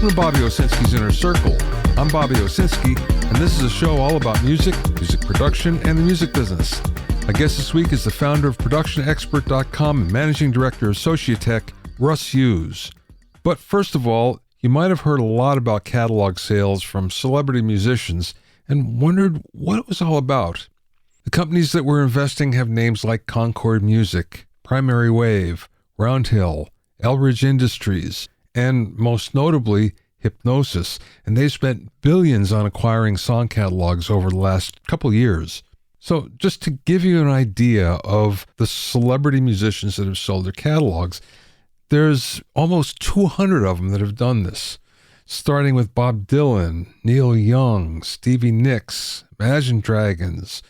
Welcome to Bobby Owsinski's Inner Circle. I'm Bobby Owsinski, and this is a show all about music, music production, and the music business. My guest this week is the founder of ProductionExpert.com and Managing Director of Sociatech, Russ Hughes. But first of all, you might have heard a lot about catalog sales from celebrity musicians and wondered what it was all about. The companies that we're investing have names like Concord Music, Primary Wave, Roundhill, Elridge Industries, and most notably, Hypnosis, and they've spent billions on acquiring song catalogs over the last couple years. So just to give you an idea of the celebrity musicians that have sold their catalogs, there's almost 200 of them that have done this, starting with Bob Dylan, Neil Young, Stevie Nicks, Imagine Dragons,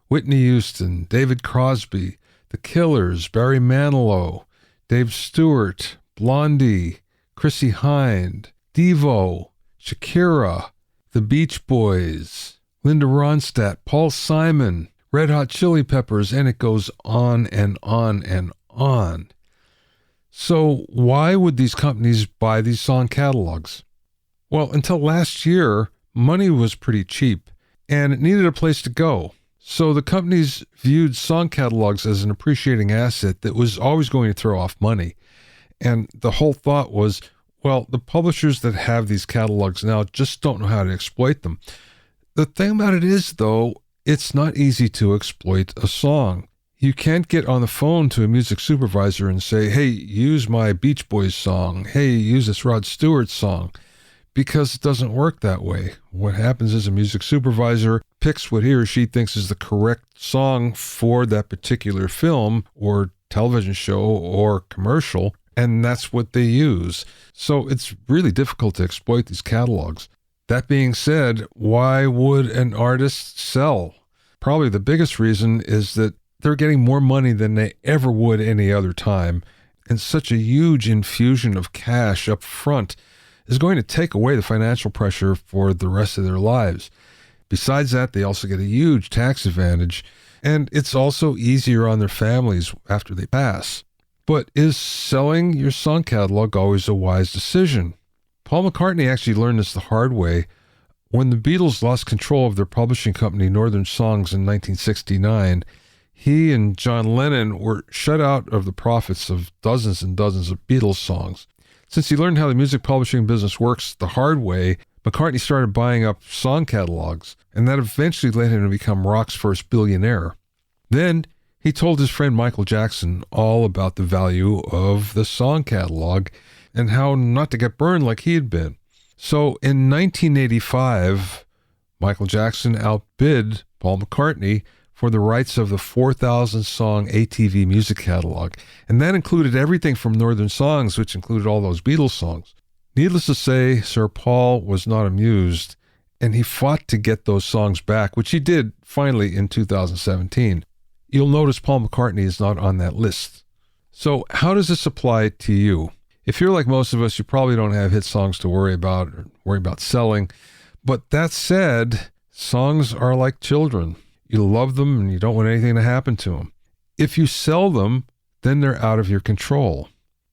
Whitney Houston, David Crosby, The Killers, Barry Manilow, Dave Stewart, Blondie, Chrissie Hynde, Devo, Shakira, The Beach Boys, Linda Ronstadt, Paul Simon, Red Hot Chili Peppers, and it goes on and on and on. So why would these companies buy these song catalogs? Well, until last year, money was pretty cheap, and it needed a place to go. So the companies viewed song catalogs as an appreciating asset that was always going to throw off money. And the whole thought was, well, the publishers that have these catalogs now just don't know how to exploit them. The thing about it is, though, it's not easy to exploit a song. You can't get on the phone to a music supervisor and say, hey, use my Beach Boys song. Hey, use this Rod Stewart song. Because it doesn't work that way. What happens is a music supervisor picks what he or she thinks is the correct song for that particular film or television show or commercial, and that's what they use. So it's really difficult to exploit these catalogs. That being said, why would an artist sell? Probably the biggest reason is that they're getting more money than they ever would any other time, and such a huge infusion of cash up front is going to take away the financial pressure for the rest of their lives. Besides that, they also get a huge tax advantage, and it's also easier on their families after they pass. But is selling your song catalog always a wise decision? Paul McCartney actually learned this the hard way. When the Beatles lost control of their publishing company, Northern Songs, in 1969, he and John Lennon were shut out of the profits of dozens and dozens of Beatles songs. Since he learned how the music publishing business works the hard way, McCartney started buying up song catalogs, and that eventually led him to become rock's first billionaire. Then he told his friend Michael Jackson all about the value of the song catalog and how not to get burned like he had been. So in 1985, Michael Jackson outbid Paul McCartney for the rights of the 4,000-song ATV music catalog, and that included everything from Northern Songs, which included all those Beatles songs. Needless to say, Sir Paul was not amused, and he fought to get those songs back, which he did finally in 2017. You'll notice Paul McCartney is not on that list. So how does this apply to you? If you're like most of us, you probably don't have hit songs to worry about or worry about selling. But that said, songs are like children. You love them and you don't want anything to happen to them. If you sell them, then they're out of your control.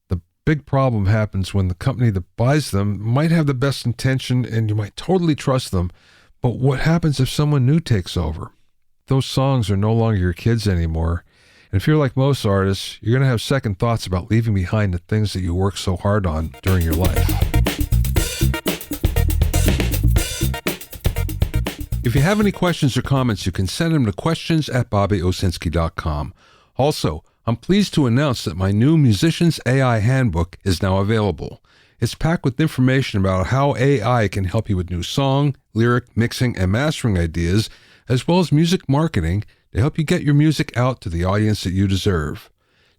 The big problem happens when the company that buys them might have the best intention and you might totally trust them, but what happens if someone new takes over? Those songs are no longer your kids anymore, and if you're like most artists, you're going to have second thoughts about leaving behind the things that you worked so hard on during your life. If you have any questions or comments, you can send them to questions@bobbyowsinski.com. Also, I'm pleased to announce that my new Musician's AI Handbook is now available. It's packed with information about how AI can help you with new song, lyric, mixing, and mastering ideas, as well as music marketing to help you get your music out to the audience that you deserve.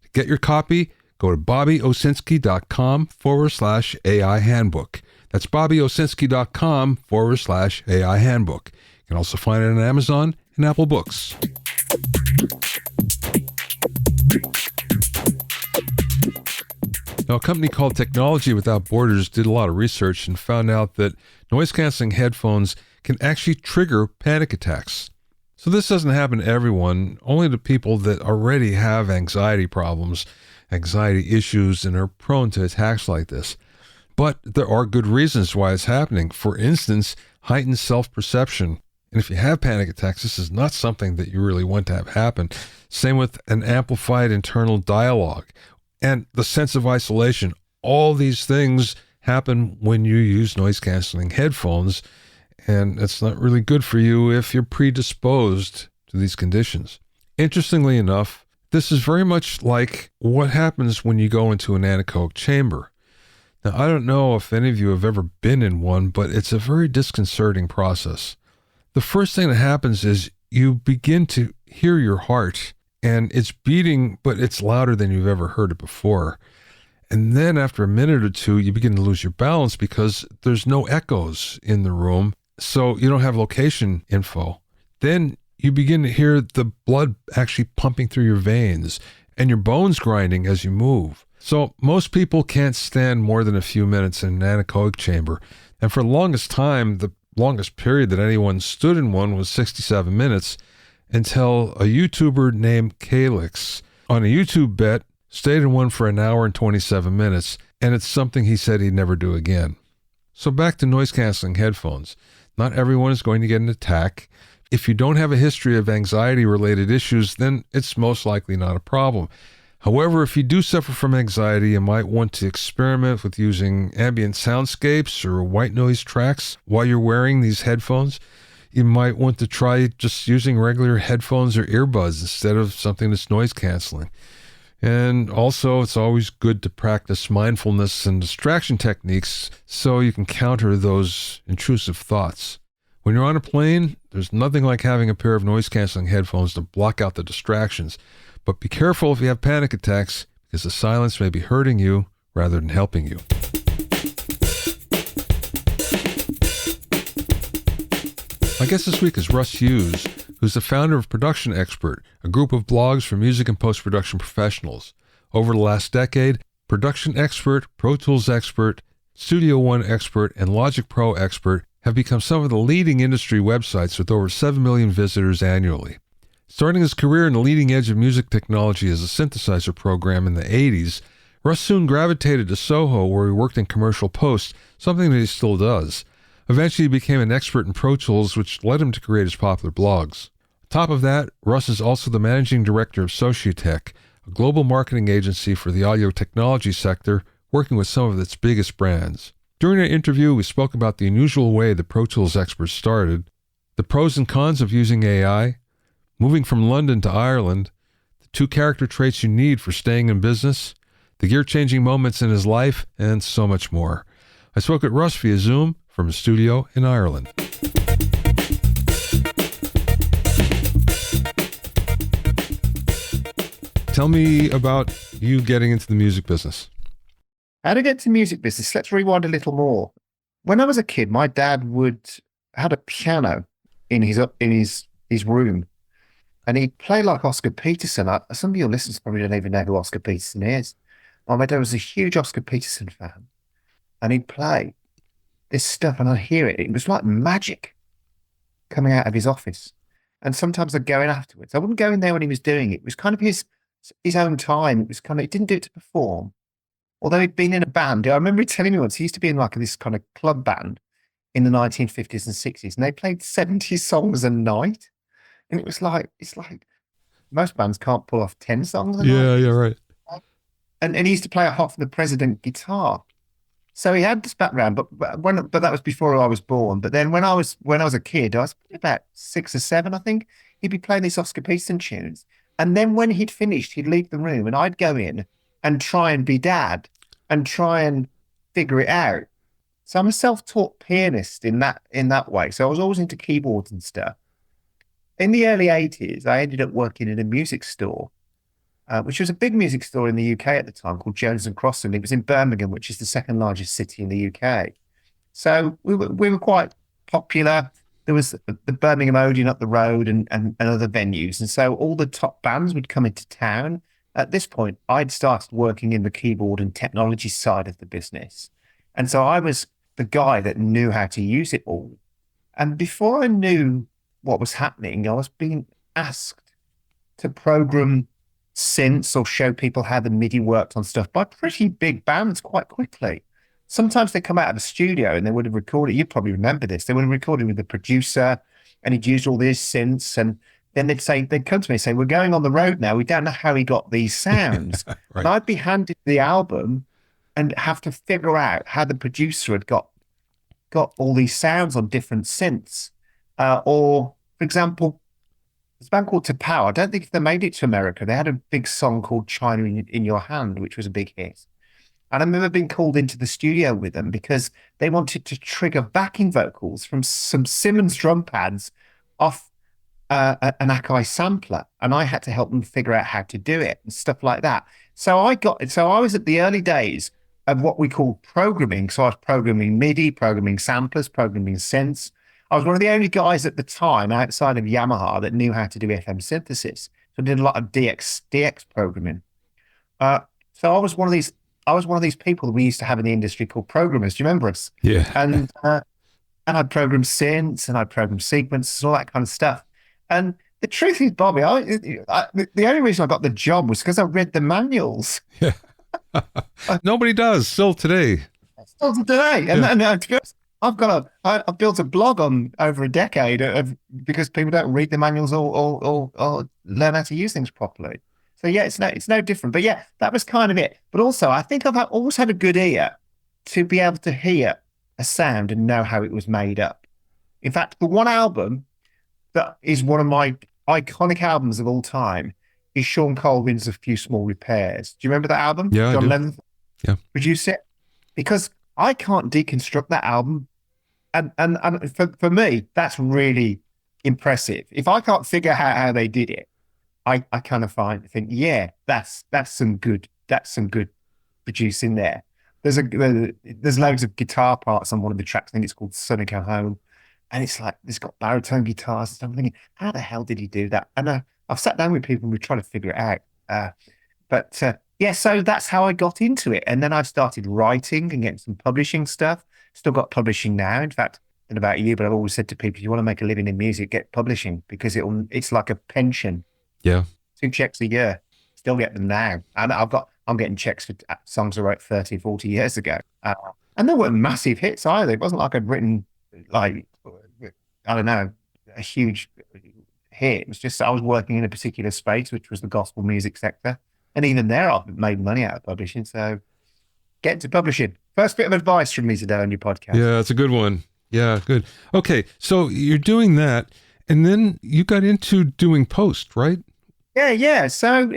To get your copy, go to bobbyowsinski.com/AI Handbook. That's bobbyowsinski.com/AI Handbook. You can also find it on Amazon and Apple Books. Now, a company called Technology Without Borders did a lot of research and found out that noise-canceling headphones can actually trigger panic attacks. So this doesn't happen to everyone, only to people that already have anxiety problems, anxiety issues, and are prone to attacks like this. But there are good reasons why it's happening. For instance, heightened self-perception. And if you have panic attacks, this is not something that you really want to have happen. Same with an amplified internal dialogue and the sense of isolation. All these things happen when you use noise-canceling headphones, and it's not really good for you if you're predisposed to these conditions. Interestingly enough, this is very much like what happens when you go into an anechoic chamber. Now, I don't know if any of you have ever been in one, but it's a very disconcerting process. The first thing that happens is you begin to hear your heart, and it's beating, but it's louder than you've ever heard it before. And then after a minute or two, you begin to lose your balance because there's no echoes in the room, so you don't have location info. Then you begin to hear the blood actually pumping through your veins and your bones grinding as you move. So most people can't stand more than a few minutes in an anechoic chamber. And for the longest time, the longest period that anyone stood in one was 67 minutes until a YouTuber named Calix on a YouTube bet stayed in one for an hour and 27 minutes, and it's something he said he'd never do again. So back to noise-canceling headphones. Not everyone is going to get an attack. If you don't have a history of anxiety-related issues, then it's most likely not a problem. However, if you do suffer from anxiety, you might want to experiment with using ambient soundscapes or white noise tracks while you're wearing these headphones. You might want to try just using regular headphones or earbuds instead of something that's noise canceling. And also, it's always good to practice mindfulness and distraction techniques so you can counter those intrusive thoughts. When you're on a plane, there's nothing like having a pair of noise-canceling headphones to block out the distractions. But be careful if you have panic attacks, because the silence may be hurting you rather than helping you. My guest this week is Russ Hughes, who's the founder of Production Expert, a group of blogs for music and post-production professionals. Over the last decade, Production Expert, Pro Tools Expert, Studio One Expert, and Logic Pro Expert have become some of the leading industry websites with over 7 million visitors annually. Starting his career in the leading edge of music technology as a synthesizer program in the 80s, Russ soon gravitated to Soho, where he worked in commercial post, something that he still does. Eventually, he became an expert in Pro Tools, which led him to create his popular blogs. On top of that, Russ is also the Managing Director of Sociatech, a global marketing agency for the audio technology sector, working with some of its biggest brands. During our interview, we spoke about the unusual way the Pro Tools expert started, the pros and cons of using AI, moving from London to Ireland, the 2 character traits you need for staying in business, the gear-changing moments in his life, and so much more. I spoke with Russ via Zoom from a studio in Ireland. Tell me about you getting into the music business. How to get into music business? Let's rewind a little more. When I was a kid, my dad had a piano in his room, and he'd play like Oscar Peterson. Some of your listeners probably don't even know who Oscar Peterson is. My dad was a huge Oscar Peterson fan, and he'd play this stuff, and I'd hear it. It was like magic coming out of his office. And sometimes I'd go in afterwards. I wouldn't go in there when he was doing it. It was kind of his own time. It didn't do it to perform. Although he'd been in a band. I remember he telling me once, he used to be in like this kind of club band in the 1950s and 60s, and they played 70 songs a night. And it's like most bands can't pull off 10 songs a night. Yeah, right. And he used to play a Hot for the President guitar. So he had this background, but that was before I was born. But then when I was a kid, I was about 6 or 7, I think, he'd be playing these Oscar Peterson tunes. And then when he'd finished, he'd leave the room and I'd go in and try and be dad and try and figure it out. So I'm a self-taught pianist in that way. So I was always into keyboards and stuff. In the early 80s, I ended up working in a music store, which was a big music store in the UK at the time called Jones and Crossan. It was in Birmingham, which is the second largest city in the UK. So we were quite popular. There was the Birmingham Odeon up the road and other venues. And so all the top bands would come into town. At this point, I'd started working in the keyboard and technology side of the business. And so I was the guy that knew how to use it all. And before I knew what was happening, I was being asked to program synths or show people how the MIDI worked on stuff by pretty big bands quite quickly. sometimes they come out of the studio and they would have recorded, you probably remember this, they would have recorded with the producer and he'd used all these synths, and then they'd come to me and say, we're going on the road now. We don't know how he got these sounds. Right. And I'd be handed the album and have to figure out how the producer had got all these sounds on different synths. Or, for example, there's a band called Power. I don't think they made it to America. They had a big song called China in Your Hand, which was a big hit. And I remember being called into the studio with them because they wanted to trigger backing vocals from some Simmons drum pads off an Akai sampler, and I had to help them figure out how to do it and stuff like that. So I was at the early days of what we call programming. So I was programming MIDI, programming samplers, programming synths. I was one of the only guys at the time outside of Yamaha that knew how to do FM synthesis. So I did a lot of DX programming. So I was one of these people that we used to have in the industry called programmers. Do you remember us? Yeah. And I'd program synths and I'd program sequences, all that kind of stuff. And the truth is, Bobby, the only reason I got the job was because I read the manuals. Yeah. Nobody does still today. Still today. And to be honest, I've built a blog on over a decade because people don't read the manuals or learn how to use things properly. So yeah, it's no different. But yeah, that was kind of it. But also, I think I've always had a good ear to be able to hear a sound and know how it was made up. In fact, the one album that is one of my iconic albums of all time is Sean Colvin's A Few Small Repairs. Do you remember that album? Yeah, John I do. Lennon produced it. Because I can't deconstruct that album. And for me, that's really impressive. If I can't figure out how they did it, I kind of think, yeah, that's some good producing there. There's loads of guitar parts on one of the tracks. I think it's called Sonic Home. And it's like, it's got baritone guitars and stuff. I'm thinking, how the hell did he do that? And I've sat down with people and we try to figure it out. Yeah, so that's how I got into it. And then I started writing and getting some publishing stuff. Still got publishing now. In fact, I don't know about you, but I've always said to people, if you want to make a living in music, get publishing because it's like a pension. Yeah. 2 checks a year. Still get them now. And I'm getting checks for songs I wrote 30, 40 years ago. And they weren't massive hits either. It wasn't like I'd written like, I don't know, a huge hit. It was just I was working in a particular space, which was the gospel music sector. And even there, I've made money out of publishing. So get into publishing. First bit of advice from me today on your podcast. Yeah, that's a good one. Yeah, good. Okay, so you're doing that, and then you got into doing post, right? Yeah. So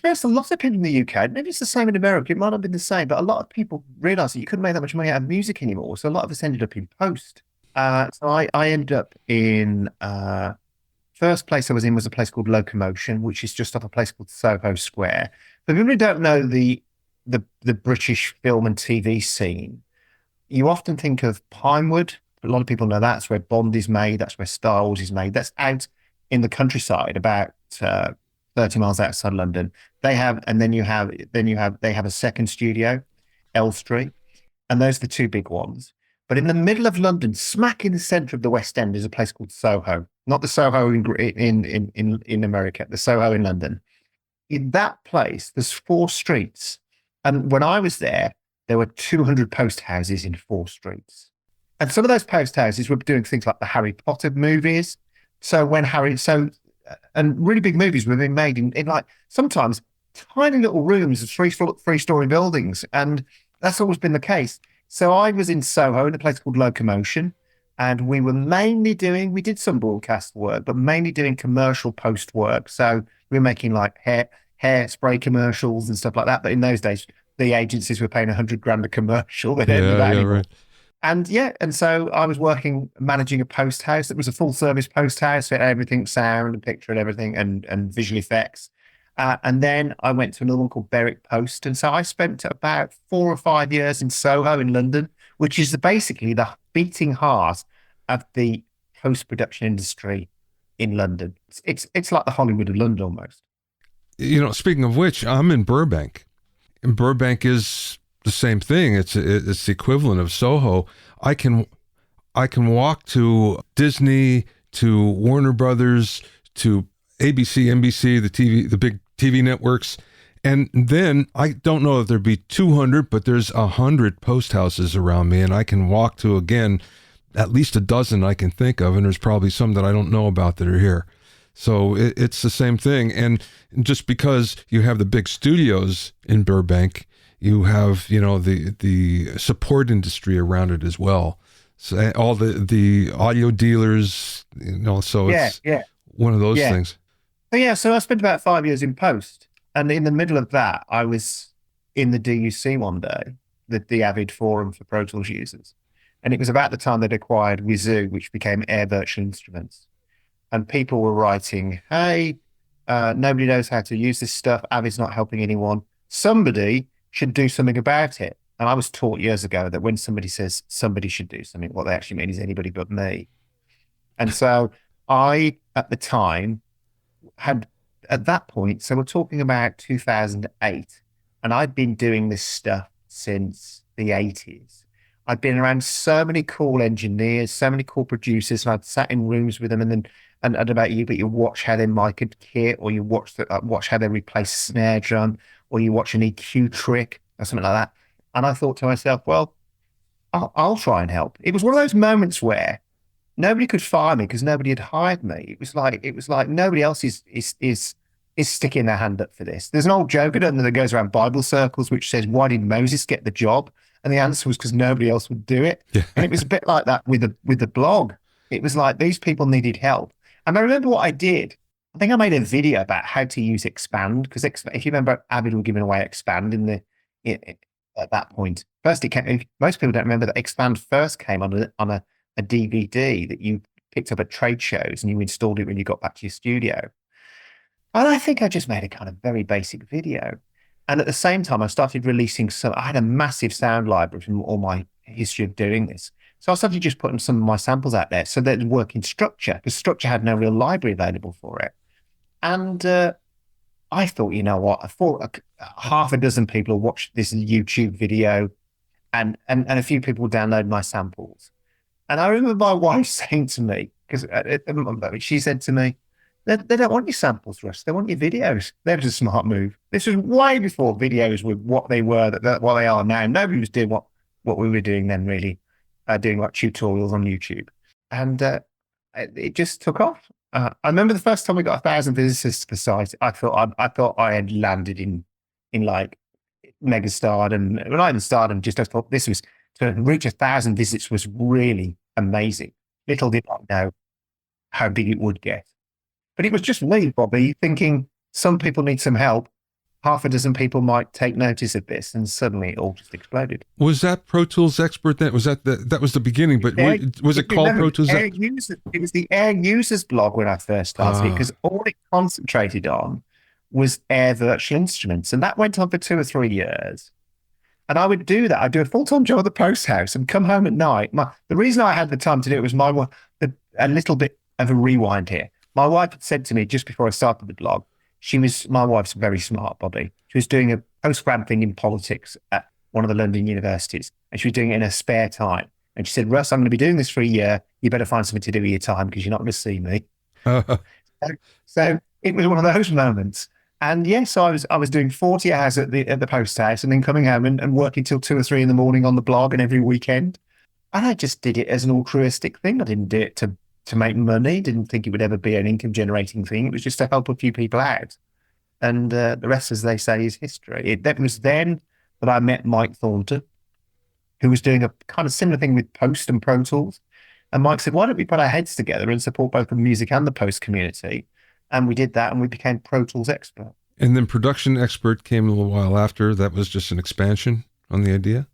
there's a lot of people in the UK. Maybe it's the same in America. It might not have been the same, but a lot of people realised that you couldn't make that much money out of music anymore. So a lot of us ended up in post. So I ended up in first place I was in was a place called Locomotion, which is just off a place called Soho Square. For people who don't know the British film and TV scene, you often think of Pinewood. A lot of people know that's where Bond is made. That's where Star Wars is made. That's out in the countryside, about 30 miles outside London. They have a second studio, Elstree, and those are the two big ones. But in the middle of London, smack in the centre of the West End, is a place called Soho. Not the Soho in America, the Soho in London. In that place, there's 4 streets. And when I was there were 200 post houses in 4 streets. And some of those post houses were doing things like the Harry Potter movies. And really big movies were being made in like sometimes tiny little rooms of 3-story buildings. And that's always been the case. So I was in Soho in a place called Locomotion, and we did some broadcast work, but mainly doing commercial post work. So we were making like hairspray commercials and stuff like that. But in those days, the agencies were paying $100,000 a commercial. They didn't do that anymore. Right. And so I was managing a post house. It was a full service post house, for everything, sound and picture and everything, and visual effects. And then I went to another one called Berwick Post. And so I spent about 4 or 5 years in Soho in London, which is basically the beating heart of the post-production industry in London. It's like the Hollywood of London almost. Speaking of which, I'm in Burbank. And Burbank is the same thing. It's the equivalent of Soho. I can walk to Disney, to Warner Brothers, to ABC, NBC, the big TV networks, And then I don't know if there'd be 200, but there's 100 post houses around me, and I can walk to, again, at least a dozen I can think of, and there's probably some that I don't know about that are here. So it's the same thing. And just because you have the big studios in Burbank, you have, the support industry around it as well. So all the audio dealers, so it's one of those things. So I spent about 5 years in post. And in the middle of that, I was in the DUC one day, the Avid Forum for Pro Tools users. And it was about the time they'd acquired Wizoo, which became Air Virtual Instruments. And people were writing, hey, nobody knows how to use this stuff. Avid's not helping anyone. Somebody should do something about it. And I was taught years ago that when somebody says somebody should do something, what they actually mean is anybody but me. And so I, at the time, had, at that point, so we're talking about 2008, and I'd been doing this stuff since the 80s. I'd been around so many cool engineers, so many cool producers, and I'd sat in rooms with them, and I don't know about you, but you watch how they mic a kit, or you watch how they replace a snare drum, or you watch an EQ trick, or something like that. And I thought to myself, well, I'll try and help. It was one of those moments where nobody could fire me because nobody had hired me. It was like nobody else is sticking their hand up for this. There's an old joke that goes around Bible circles which says, why did Moses get the job? And the answer was because nobody else would do it. Yeah. And it was a bit like that with the blog. It was like these people needed help. And I remember what I did. I think I made a video about how to use Expand, because if you remember, Avid were giving away Expand at that point. First, most people don't remember that Expand first came on a DVD that you picked up at trade shows and you installed it when you got back to your studio. And I think I just made a kind of very basic video. And at the same time, I started releasing I had a massive sound library from all my history of doing this. So I started just putting some of my samples out there so that it'd work in Structure, because Structure had no real library available for it. And I thought, you know what, I thought half a dozen people watched this YouTube video and a few people download my samples. And I remember my wife saying to me, because she said to me, they don't want your samples, Russ. They want your videos. That was a smart move. This was way before videos were what they were, what they are now. Nobody was doing what we were doing then, really, doing like tutorials on YouTube. And it just took off. I remember the first time we got 1,000 visitors to the site, I thought I had landed in like mega stardom. Well, not even stardom, I thought this was, to reach 1,000 visits was really amazing. Little did I know how big it would get. But it was just me, Bobby, thinking some people need some help. Half a dozen people might take notice of this, and suddenly it all just exploded. Was that Pro Tools Expert then? Was that was the beginning? But was it called Pro Tools? It was the Air Users blog when I first started, because all it concentrated on was Air Virtual Instruments, and that went on for 2 or 3 years. And I would do that. I'd do a full-time job at the post house and come home at night. The reason I had the time to do it was a little bit of a rewind here. My wife had said to me just before I started the blog, my wife's very smart, Bobby. She was doing a postgrad thing in politics at one of the London universities, and she was doing it in her spare time. And she said, Russ, I'm going to be doing this for a year. You better find something to do with your time because you're not going to see me. So it was one of those moments. And yes, I was doing 40 hours at the post house and then coming home and working till 2 or 3 in the morning on the blog and every weekend. And I just did it as an altruistic thing. I didn't do it to make money. Didn't think it would ever be an income generating thing. It was just to help a few people out. And the rest, as they say, is history. That was then that I met Mike Thornton, who was doing a kind of similar thing with Post and Pro Tools. And Mike said, why don't we put our heads together and support both the music and the post community? And we did that, and we became Pro Tools Expert. And then Production Expert came a little while after. That was just an expansion on the idea?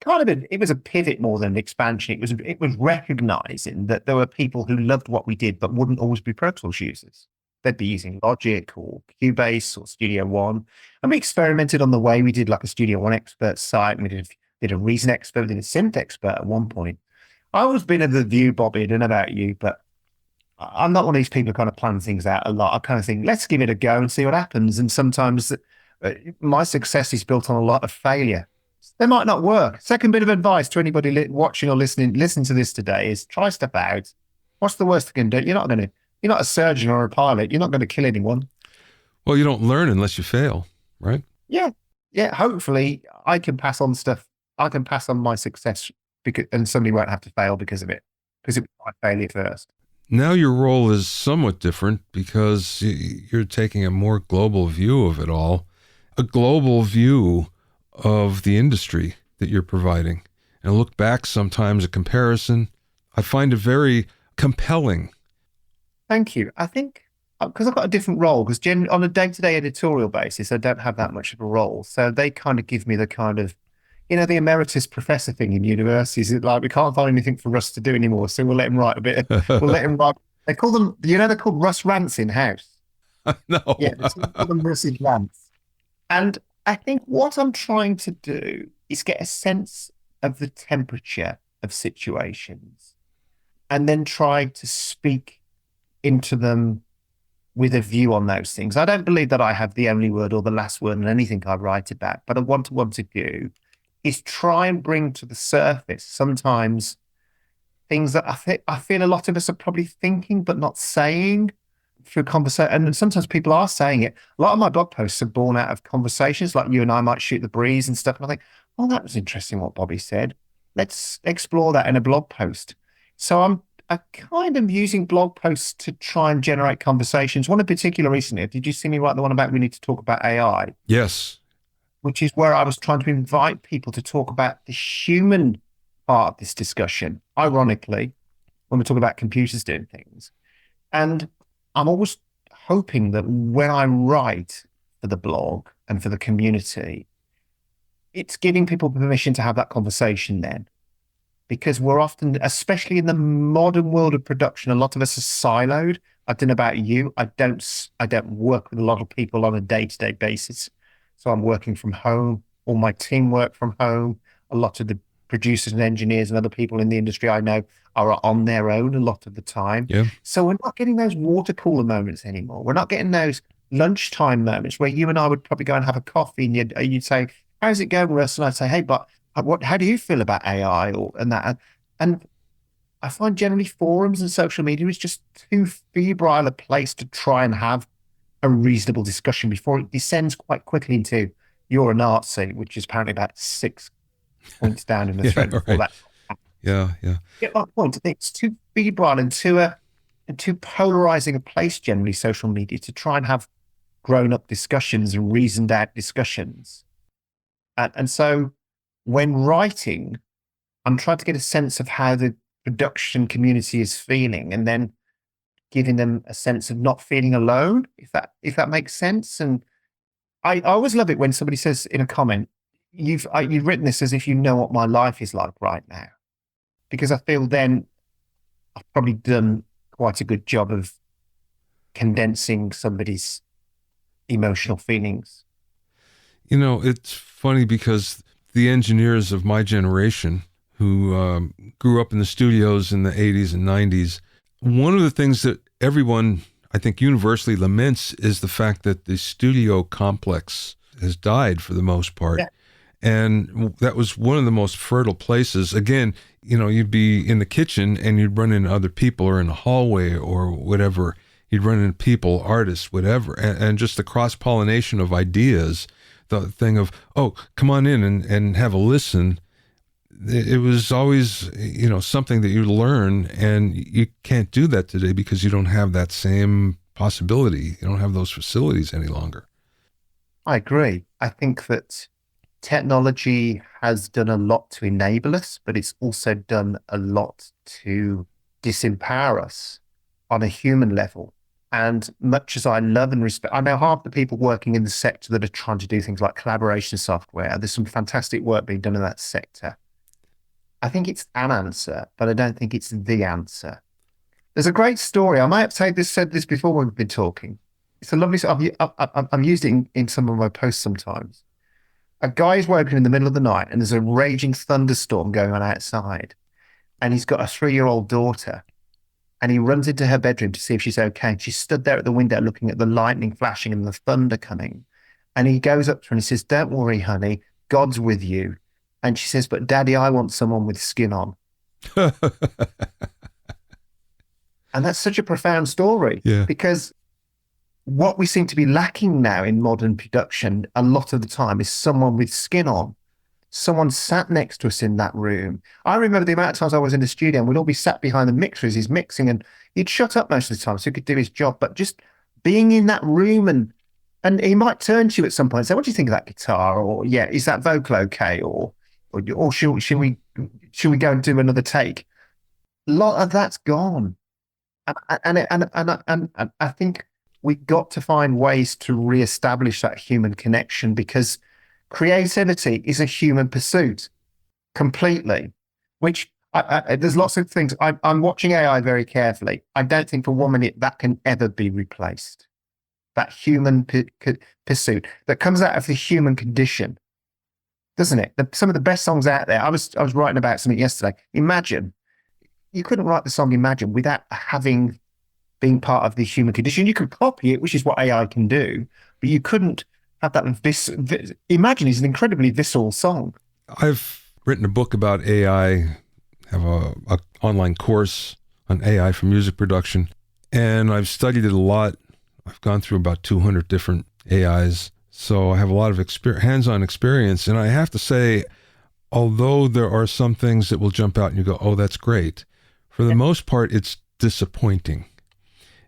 It was a pivot more than an expansion. It was recognizing that there were people who loved what we did but wouldn't always be Pro Tools users. They'd be using Logic or Cubase or Studio One. And we experimented on the way. We did like a Studio One Expert site, and we did a Reason Expert, we did a Synth Expert at one point. I always been of the view, Bobby, I don't know about you, but I'm not one of these people who kind of plan things out a lot. I kind of think, let's give it a go and see what happens. And sometimes my success is built on a lot of failure. They might not work. Second bit of advice to anybody watching or listening to this today is try stuff out. What's the worst that can do? You're not a surgeon or a pilot. You're not going to kill anyone. Well, you don't learn unless you fail, right? Yeah. Yeah. Hopefully I can pass on stuff. I can pass on my success because, and somebody won't have to fail because of it, because it was my failure first. Now your role is somewhat different because you're taking a more global view of it all, a global view of the industry that you're providing. And look back sometimes, a comparison. I find it very compelling. Thank you. I think because I've got a different role, because on a day-to-day editorial basis, I don't have that much of a role. So they kind of give me the kind of, the emeritus professor thing in universities. It's like, we can't find anything for Russ to do anymore, so we'll let him write a bit. We'll let him write. They call them, they're called Russ Rants in house. No. Yeah, they call them Russ's Rants. And I think what I'm trying to do is get a sense of the temperature of situations and then try to speak into them with a view on those things. I don't believe that I have the only word or the last word on anything I write about, but what I want to do is try and bring to the surface sometimes things that I feel a lot of us are probably thinking but not saying through conversation. And sometimes people are saying it. A lot of my blog posts are born out of conversations, like you and I might shoot the breeze and stuff. And I think, oh, that was interesting what Bobby said. Let's explore that in a blog post. So I kind of using blog posts to try and generate conversations. One in particular recently, did you see me write the one about we need to talk about AI? Yes. Which is where I was trying to invite people to talk about the human part of this discussion, ironically, when we're talking about computers doing things. And I'm always hoping that when I write for the blog and for the community, it's giving people permission to have that conversation then. Because we're often, especially in the modern world of production, a lot of us are siloed. I don't know about you. I don't work with a lot of people on a day-to-day basis. So I'm working from home. All my team work from home. A lot of the producers and engineers and other people in the industry I know are on their own a lot of the time. Yeah. So we're not getting those water cooler moments anymore. We're not getting those lunchtime moments where you and I would probably go and have a coffee and you'd say, how's it going, Russ? And I'd say, hey, but how do you feel about AI and that? And I find generally forums and social media is just too febrile a place to try and have a reasonable discussion before it descends quite quickly into you're a Nazi, which is apparently about 6 points down in the thread before right. that. Yeah. Get my point. I think it's too febrile and too polarizing a place generally, social media, to try and have grown-up discussions and reasoned out discussions. And so when writing, I'm trying to get a sense of how the production community is feeling and then giving them a sense of not feeling alone, if that makes sense. And I always love it when somebody says in a comment, you've written this as if you know what my life is like right now, because I feel then I've probably done quite a good job of condensing somebody's emotional feelings. It's funny because the engineers of my generation who grew up in the studios in the 80s and 90s, one of the things that everyone, I think, universally laments is the fact that the studio complex has died for the most part. Yeah. And that was one of the most fertile places. Again, you'd be in the kitchen and you'd run into other people, or in the hallway or whatever. You'd run into people, artists, whatever. And just the cross-pollination of ideas, the thing of, oh, come on in and have a listen. It was always, something that you learn, and you can't do that today because you don't have that same possibility. You don't have those facilities any longer. I agree. I think that technology has done a lot to enable us, but it's also done a lot to disempower us on a human level. And much as I love and respect, I know half the people working in the sector that are trying to do things like collaboration software. There's some fantastic work being done in that sector. I think it's an answer, but I don't think it's the answer. There's a great story. I might have said this before when we've been talking. It's a lovely story. I'm used it in some of my posts sometimes. A guy is woken in the middle of the night and there's a raging thunderstorm going on outside. And he's got a 3-year-old daughter. And he runs into her bedroom to see if she's okay. And she stood there at the window looking at the lightning flashing and the thunder coming. And he goes up to her and he says, don't worry, honey, God's with you. And she says, but Daddy, I want someone with skin on. And that's such a profound story. Yeah. Because what we seem to be lacking now in modern production a lot of the time is someone with skin on. Someone sat next to us in that room. I remember the amount of times I was in the studio and we'd all be sat behind the mixer as he's mixing, and he'd shut up most of the time so he could do his job. But just being in that room, and he might turn to you at some point and say, "What do you think of that guitar?" Or, "Yeah, is that vocal okay?" Or should we go and do another take? A lot of that's gone. And I think we got to find ways to reestablish that human connection, because creativity is a human pursuit completely, which there's lots of things. I'm watching AI very carefully. I don't think for 1 minute that can ever be replaced. That human pursuit that comes out of the human condition, doesn't it? Some of the best songs out there. I was writing about something yesterday. Imagine. You couldn't write the song Imagine without having being part of the human condition. You could copy it, which is what AI can do, but you couldn't have that. Imagine is an incredibly visceral song. I've written a book about AI, have a online course on AI for music production, and I've studied it a lot. I've gone through about 200 different AIs, so I have a lot of hands-on experience, and I have to say, although there are some things that will jump out and you go, "Oh, that's great," for the most part, it's disappointing.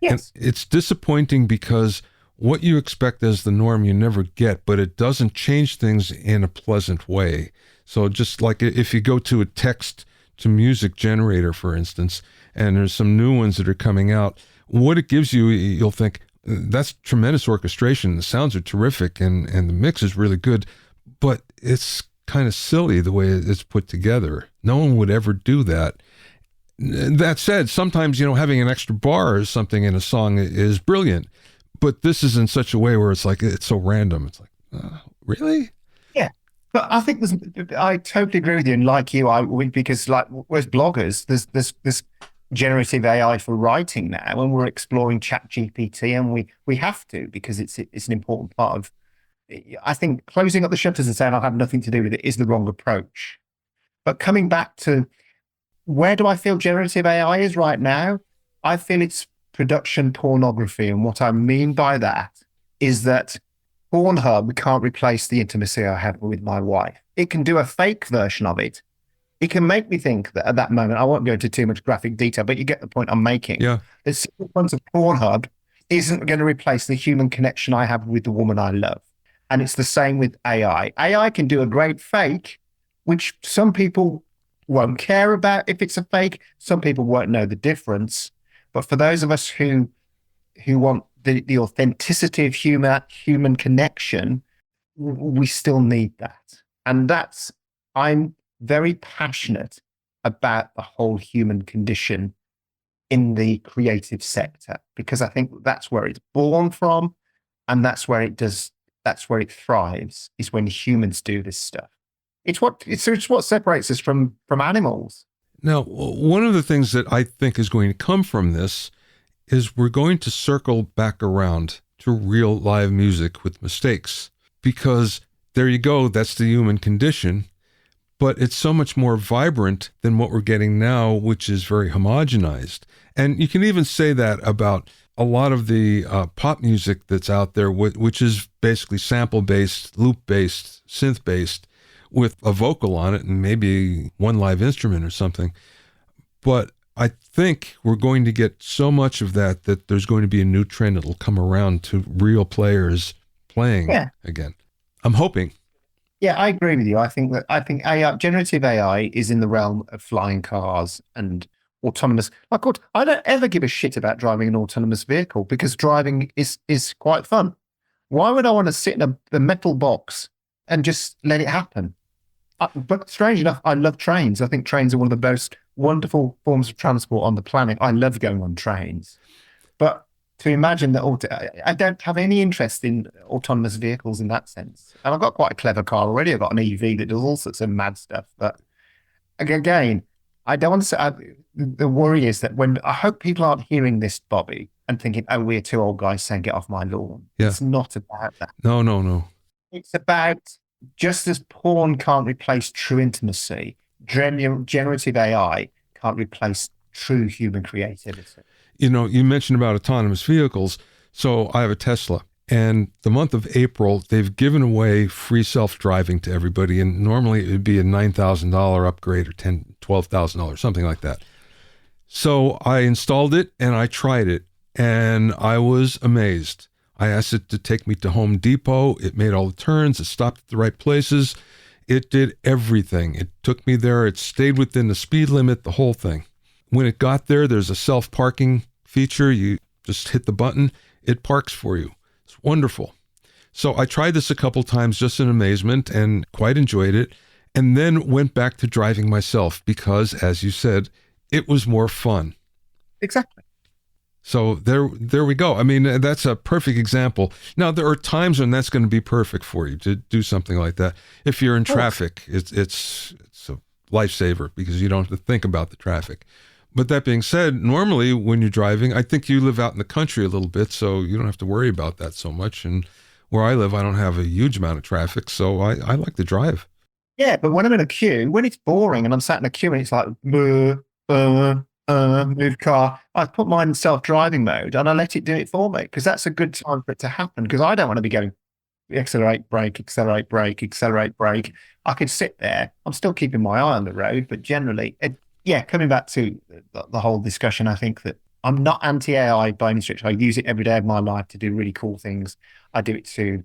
Yes. And it's disappointing because what you expect as the norm you never get, but it doesn't change things in a pleasant way. So just like if you go to a text to music generator, for instance, and there's some new ones that are coming out, what it gives you, you'll think, that's tremendous orchestration. The sounds are terrific and the mix is really good, but it's kind of silly the way it's put together. No one would ever do that. That said, sometimes, having an extra bar or something in a song is brilliant, but this is in such a way where it's like, it's so random. It's like, really? Yeah. But I think I totally agree with you. And like you, because like as bloggers, there's generative AI for writing now, and we're exploring ChatGPT, and we have to, because it's an important part of, I think closing up the shutters and saying I'll have nothing to do with it is the wrong approach. But coming back to, where do I feel generative AI is right now? I feel it's production pornography. And what I mean by that is that Pornhub can't replace the intimacy I have with my wife. It can do a fake version of it. It can make me think that at that moment, I won't go into too much graphic detail, but you get the point I'm making. Yeah. The sequence of Pornhub isn't going to replace the human connection I have with the woman I love. And it's the same with AI. AI can do a great fake, which some people won't care about if it's a fake. Some people won't know the difference. But for those of us who want the authenticity of human connection, we still need that. And I'm very passionate about the whole human condition in the creative sector, because I think that's where it's born from, and that's where it thrives, is when humans do this stuff. It's what separates us from animals. Now, one of the things that I think is going to come from this is we're going to circle back around to real live music with mistakes, because there you go, that's the human condition, but it's so much more vibrant than what we're getting now, which is very homogenized. And you can even say that about a lot of the pop music that's out there, which is basically sample-based, loop-based, synth-based, with a vocal on it and maybe one live instrument or something. But I think we're going to get so much of that there's going to be a new trend that'll come around to real players playing again. I'm hoping. Yeah, I agree with you. I think AI, generative AI, is in the realm of flying cars and autonomous. Like, God, I don't ever give a shit about driving an autonomous vehicle, because driving is quite fun. Why would I want to sit in a metal box and just let it happen? But strange enough, I love trains. I think trains are one of the most wonderful forms of transport on the planet. I love going on trains. But to imagine that, I don't have any interest in autonomous vehicles in that sense. And I've got quite a clever car already. I've got an EV that does all sorts of mad stuff. But again, I don't want to say, the worry is that I hope people aren't hearing this, Bobby, and thinking, "Oh, we're two old guys saying get off my lawn." Yeah. It's not about that. No. It's about, just as porn can't replace true intimacy, generative AI can't replace true human creativity. You mentioned about autonomous vehicles. So I have a Tesla. And the month of April, they've given away free self-driving to everybody. And normally it would be a $9,000 upgrade or $10,000, $12,000, something like that. So I installed it and I tried it and I was amazed. I asked it to take me to Home Depot. It made all the turns. It stopped at the right places. It did everything. It took me there. It stayed within the speed limit, the whole thing. When it got there, there's a self-parking feature. You just hit the button. It parks for you. It's wonderful. So I tried this a couple times just in amazement and quite enjoyed it, and then went back to driving myself because, as you said, it was more fun. Exactly. So there we go. I mean, that's a perfect example. Now, there are times when that's going to be perfect for you to do something like that. If you're in traffic, it's a lifesaver because you don't have to think about the traffic. But that being said, normally when you're driving, I think you live out in the country a little bit, so you don't have to worry about that so much. And where I live, I don't have a huge amount of traffic, so I like to drive. Yeah, but when I'm in a queue, when it's boring and I'm sat in a queue and it's like, move car, I put mine in self-driving mode and I let it do it for me because that's a good time for it to happen because I don't want to be going accelerate, brake, accelerate, brake, accelerate, brake. I could sit there. I'm still keeping my eye on the road, but generally, coming back to the whole discussion, I think that I'm not anti-AI by any stretch. I use it every day of my life to do really cool things. I do it to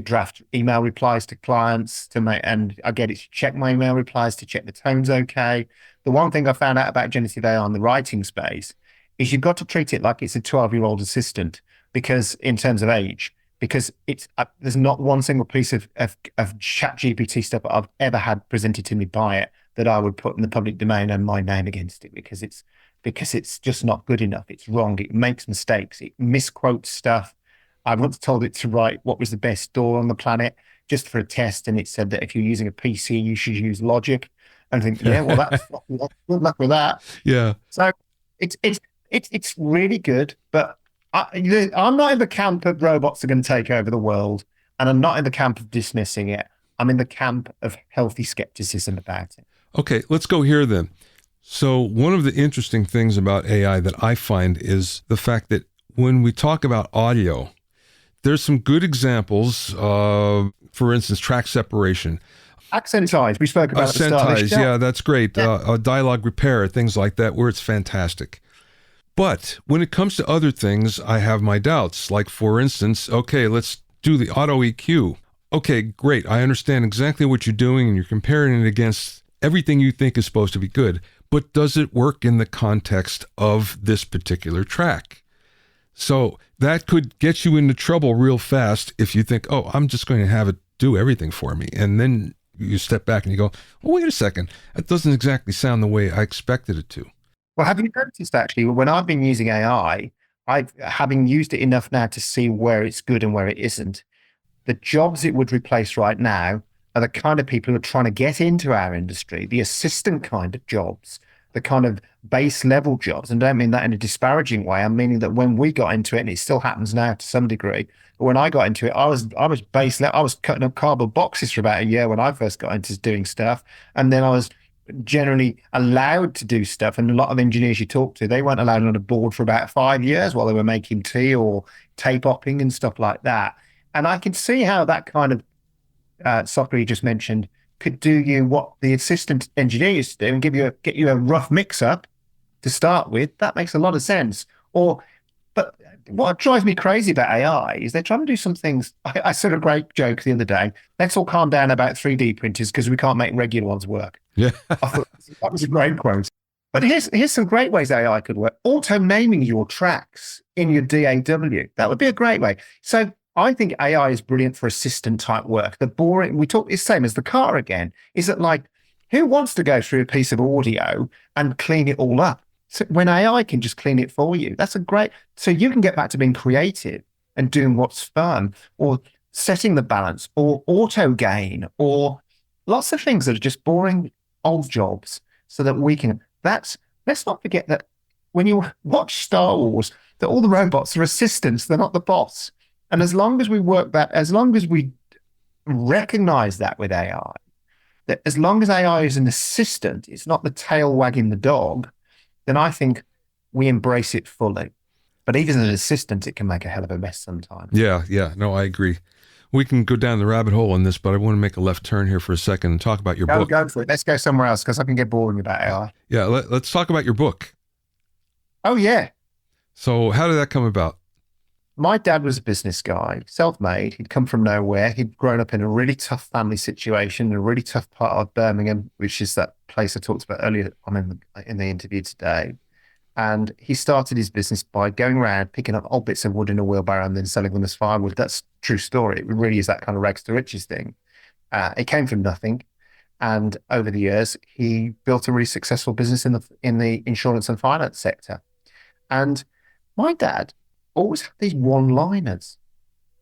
draft email replies to clients, and I get it to check my email replies, to check the tone's okay. The one thing I found out about generative AI in the writing space is you've got to treat it like it's a 12-year-old assistant because in terms of age, because it's there's not one single piece of chat GPT stuff that I've ever had presented to me by it that I would put in the public domain and my name against it because it's just not good enough. It's wrong. It makes mistakes. It misquotes stuff. I once told it to write what was the best door on the planet just for a test, and it said that if you're using a PC, you should use Logic. And I think, yeah, well, that's good luck with that. Yeah. So it's really good, but I'm not in the camp of robots are going to take over the world, and I'm not in the camp of dismissing it. I'm in the camp of healthy skepticism about it. Okay, let's go here then. So one of the interesting things about AI that I find is the fact that when we talk about audio, there's some good examples of, for instance, track separation. Accentize, we spoke about Accentize, yeah, that's great. Yeah. Dialogue repair, things like that, where it's fantastic. But when it comes to other things, I have my doubts. Like, for instance, okay, let's do the auto EQ. Okay, great. I understand exactly what you're doing, and you're comparing it against everything you think is supposed to be good. But does it work in the context of this particular track? So that could get you into trouble real fast if you think, oh, I'm just going to have it do everything for me. And then you step back and you go, oh, wait a second. That doesn't exactly sound the way I expected it to. Well, have you noticed actually, when I've been using AI, having used it enough now to see where it's good and where it isn't, the jobs it would replace right now are the kind of people who are trying to get into our industry, the assistant kind of jobs, the kind of base level jobs. And I don't mean that in a disparaging way. I'm meaning that when we got into it, and it still happens now to some degree, but when I got into it, I was base level. I was cutting up cardboard boxes for about a year when I first got into doing stuff. And then I was generally allowed to do stuff. And a lot of engineers you talk to, they weren't allowed on a board for about 5 years while they were making tea or tape opping and stuff like that. And I can see how that kind of software you just mentioned could do you what the assistant engineer used to do and get you a rough mix-up to start with. That makes a lot of sense. But what drives me crazy about AI is they're trying to do some things. I said a great joke the other day. Let's all calm down about 3D printers because we can't make regular ones work. Yeah. I thought that was a great quote. But here's some great ways AI could work. Auto-naming your tracks in your DAW. That would be a great way. So I think AI is brilliant for assistant type work. The boring, it's the same as the car again, is that like, who wants to go through a piece of audio and clean it all up? So when AI can just clean it for you, so you can get back to being creative and doing what's fun or setting the balance or auto gain or lots of things that are just boring old jobs so that we can, let's not forget that when you watch Star Wars, that all the robots are assistants, they're not the boss. And as long as we recognize that with AI, that as long as AI is an assistant, it's not the tail wagging the dog, then I think we embrace it fully. But even as an assistant, it can make a hell of a mess sometimes. Yeah, yeah. No, I agree. We can go down the rabbit hole in this, but I want to make a left turn here for a second and talk about your book. Go for it. Let's go somewhere else because I can get boring about AI. Yeah, let's talk about your book. Oh, yeah. So how did that come about? My dad was a business guy, self-made. He'd come from nowhere. He'd grown up in a really tough family situation, a really tough part of Birmingham, which is that place I talked about earlier on in the interview today. And he started his business by going around, picking up old bits of wood in a wheelbarrow and then selling them as firewood. That's a true story. It really is that kind of rags to riches thing. It came from nothing. And over the years, he built a really successful business in the insurance and finance sector. And my dad always had these one-liners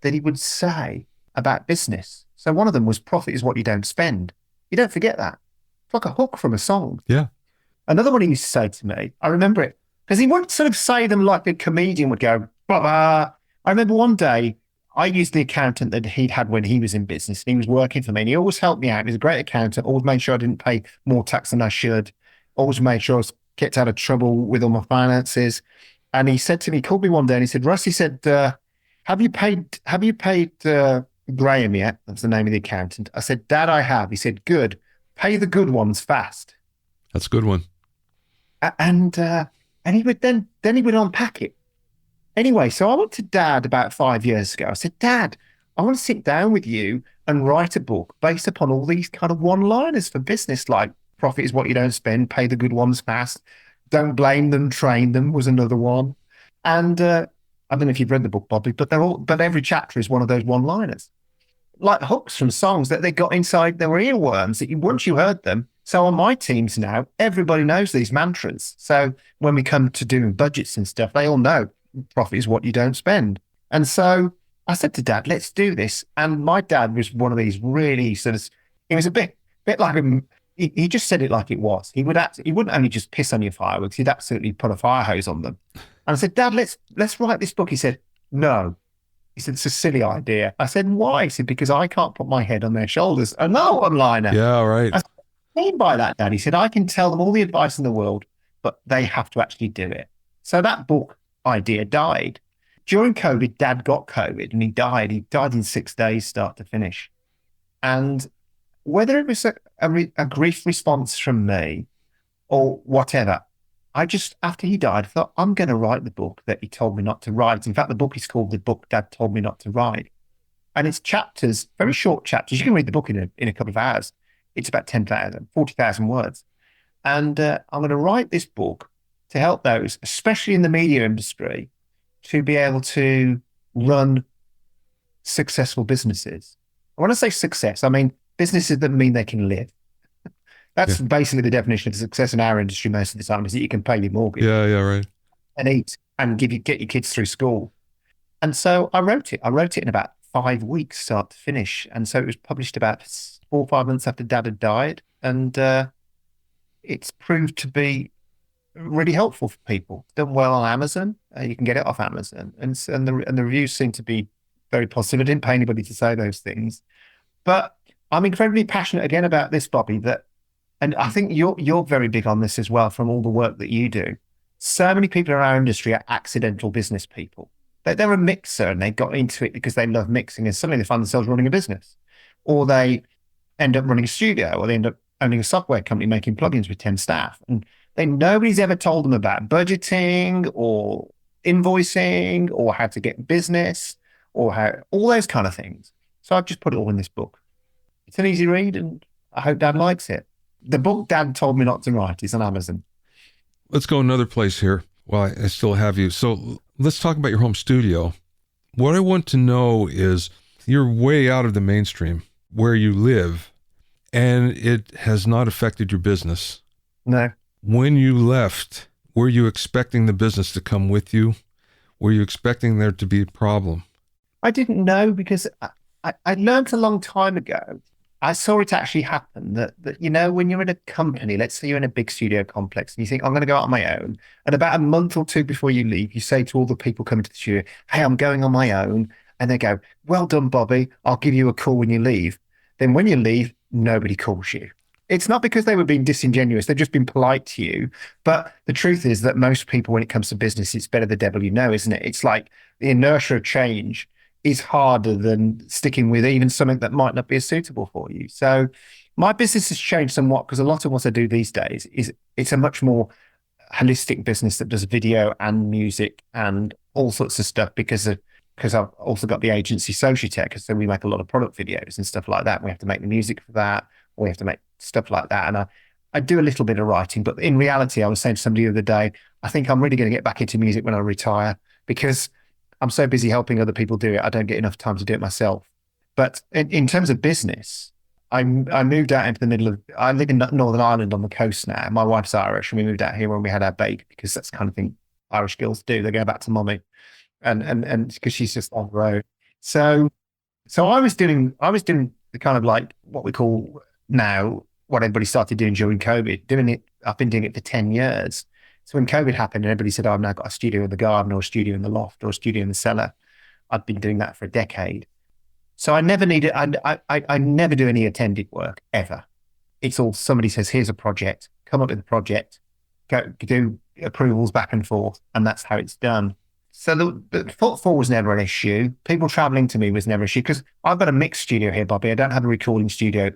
that he would say about business. So one of them was profit is what you don't spend. You don't forget that. It's like a hook from a song. Yeah. Another one he used to say to me, I remember it, because he wouldn't sort of say them like a comedian would go, bah. I remember one day I used the accountant that he'd had when he was in business and he was working for me and he always helped me out. He was a great accountant, always made sure I didn't pay more tax than I should, always made sure I was kept out of trouble with all my finances. And he said to me, he called me one day and he said, Russ, he said, have you paid Graham yet? That's the name of the accountant. I said, Dad, I have. He said, good. Pay the good ones fast. That's a good one. And he would then he would unpack it. Anyway, so I went to Dad about 5 years ago. I said, Dad, I want to sit down with you and write a book based upon all these kind of one-liners for business, like profit is what you don't spend, pay the good ones fast, don't blame them, train them was another one. And I don't know if you've read the book, Bobby, but every chapter is one of those one-liners, like hooks from songs that they got inside their earworms that once you heard them. So on my teams now, everybody knows these mantras. So when we come to doing budgets and stuff, they all know profit is what you don't spend. And so I said to Dad, let's do this. And my dad was one of these really sort of, he was a bit like he just said it like it was. He wouldn't only just piss on your fireworks, he'd absolutely put a fire hose on them. And I said, Dad, let's write this book. He said, no. He said, it's a silly idea. I said, why? He said, because I can't put my head on their shoulders. Another one-liner. Yeah, right. I said, what do you mean by that, Dad? He said, I can tell them all the advice in the world, but they have to actually do it. So that book idea died. During COVID, Dad got COVID and he died. He died in 6 days, start to finish. And whether it was a grief response from me or whatever, I just, after he died, thought, I'm going to write the book that he told me not to write. In fact, the book is called The Book Dad Told Me Not to Write. And it's chapters, very short chapters. You can read the book in a couple of hours. It's about 40,000 words. And I'm going to write this book to help those, especially in the media industry, to be able to run successful businesses. When I say success, I mean businesses that mean they can live. That's basically the definition of success in our industry most of the time, is that you can pay your mortgage. Yeah, right. And eat and get your kids through school. And so I wrote it. I wrote it in about 5 weeks, start to finish. And so it was published about 4 or 5 months after Dad had died. And it's proved to be really helpful for people. It's done well on Amazon. You can get it off Amazon. And the reviews seem to be very positive. I didn't pay anybody to say those things. But I'm incredibly passionate again about this, Bobby, and I think you're very big on this as well from all the work that you do. So many people in our industry are accidental business people. They're a mixer and they got into it because they love mixing and suddenly they find themselves running a business. Or they end up running a studio, or they end up owning a software company making plugins with 10 staff. And nobody's ever told them about budgeting or invoicing or how to get business or all those kind of things. So I've just put it all in this book. It's an easy read and I hope Dad likes it. The book Dad Told Me Not to Write is on Amazon. Let's go another place here while I still have you. So let's talk about your home studio. What I want to know is you're way out of the mainstream where you live, and it has not affected your business. No. When you left, were you expecting the business to come with you? Were you expecting there to be a problem? I didn't know because I learned a long time ago. I saw it actually happen that, when you're in a company, let's say you're in a big studio complex and you think, I'm going to go out on my own. And about a month or two before you leave, you say to all the people coming to the studio, hey, I'm going on my own. And they go, well done, Bobby. I'll give you a call when you leave. Then when you leave, nobody calls you. It's not because they were being disingenuous. They've just been polite to you. But the truth is that most people, when it comes to business, it's better the devil you know, isn't it? It's like the inertia of change is harder than sticking with even something that might not be as suitable for you. So my business has changed somewhat because a lot of what I do these days is it's a much more holistic business that does video and music and all sorts of stuff because I've also got the agency Sociatech, so we make a lot of product videos and stuff like that. We have to make the music for that. We have to make stuff like that. And I do a little bit of writing, but in reality, I was saying to somebody the other day, I think I'm really going to get back into music when I retire because I'm so busy helping other people do it. I don't get enough time to do it myself. But in terms of business, I moved out into the middle of, I live in Northern Ireland on the coast now. My wife's Irish and we moved out here when we had our baby because that's the kind of thing Irish girls do. They go back to mommy and because she's just on the road. So I was doing the kind of like what we call now, what everybody started doing during COVID, doing it. I've been doing it for 10 years. So when COVID happened and everybody said, oh, I've now got a studio in the garden or a studio in the loft or a studio in the cellar. I've been doing that for a decade. So I never needed, I never do any attended work ever. It's all somebody says, here's a project, come up with a project, go do approvals back and forth. And that's how it's done. So the footfall was never an issue. People traveling to me was never an issue because I've got a mixed studio here, Bobby. I don't have a recording studio.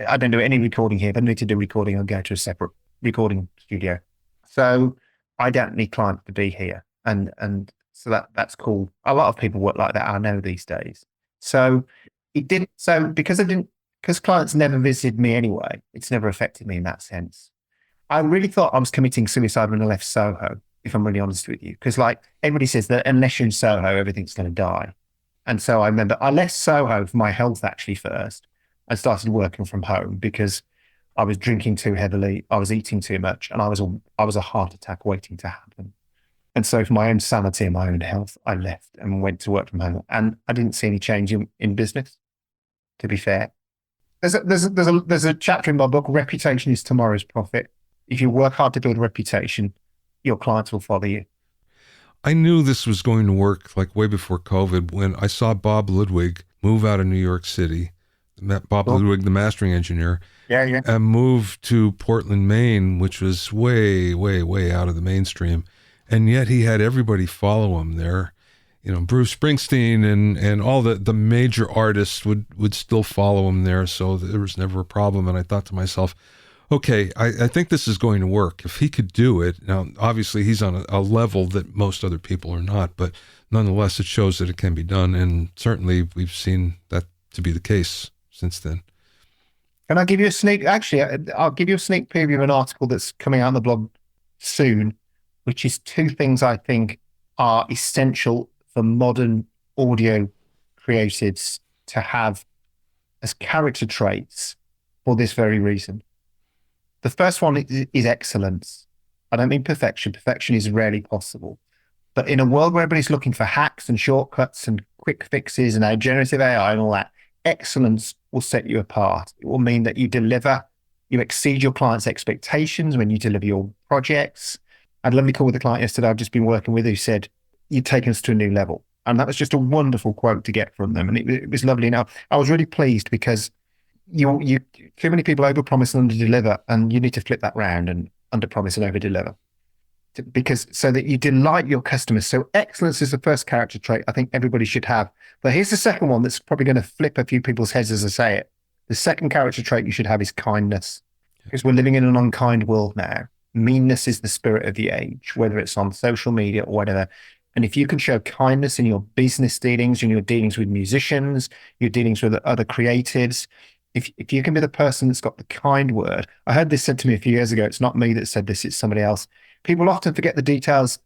I don't do any recording here. If I need to do recording, I'll go to a separate recording studio. So I don't need clients to be here. And so that's cool. A lot of people work like that, I know, these days. So because clients never visited me anyway, it's never affected me in that sense. I really thought I was committing suicide when I left Soho, if I'm really honest with you. Because like everybody says that unless you're in Soho, everything's going to die. And so I remember I left Soho for my health actually first. I started working from home because I was drinking too heavily, I was eating too much, and I was a heart attack waiting to happen. And so for my own sanity and my own health, I left and went to work from home. And I didn't see any change in business, to be fair. There's a chapter in my book, Reputation is Tomorrow's Profit. If you work hard to build a reputation, your clients will follow you. I knew this was going to work like way before COVID when I saw Bob Ludwig move out of New York City. Bob Ludwig, the mastering engineer, and moved to Portland, Maine, which was way, way, way out of the mainstream. And yet he had everybody follow him there. You know, Bruce Springsteen and all the major artists would still follow him there. So there was never a problem. And I thought to myself, okay, I think this is going to work. If he could do it, now obviously he's on a level that most other people are not, but nonetheless it shows that it can be done. And certainly we've seen that to be the case since then. Can I give you a sneak? Actually, I'll give you a sneak preview of an article that's coming out on the blog soon, which is two things I think are essential for modern audio creatives to have as character traits for this very reason. The first one is excellence. I don't mean perfection. Perfection is rarely possible. But in a world where everybody's looking for hacks and shortcuts and quick fixes and now generative AI and all that, excellence will set you apart. It will mean that you deliver, you exceed your client's expectations when you deliver your projects. I had a lovely call with a client yesterday I've just been working with who said, you've taken us to a new level. And that was just a wonderful quote to get from them. And it was lovely. Now, I was really pleased because you too many people overpromise and underdeliver, and you need to flip that round and underpromise and overdeliver. Because so that you delight your customers. So excellence is the first character trait I think everybody should have. But here's the second one that's probably going to flip a few people's heads as I say it. The second character trait you should have is kindness. Because we're living in an unkind world now. Meanness is the spirit of the age, whether it's on social media or whatever. And if you can show kindness in your business dealings, in your dealings with musicians, your dealings with other creatives, if you can be the person that's got the kind word. I heard this said to me a few years ago. It's not me that said this, it's somebody else. People often forget the details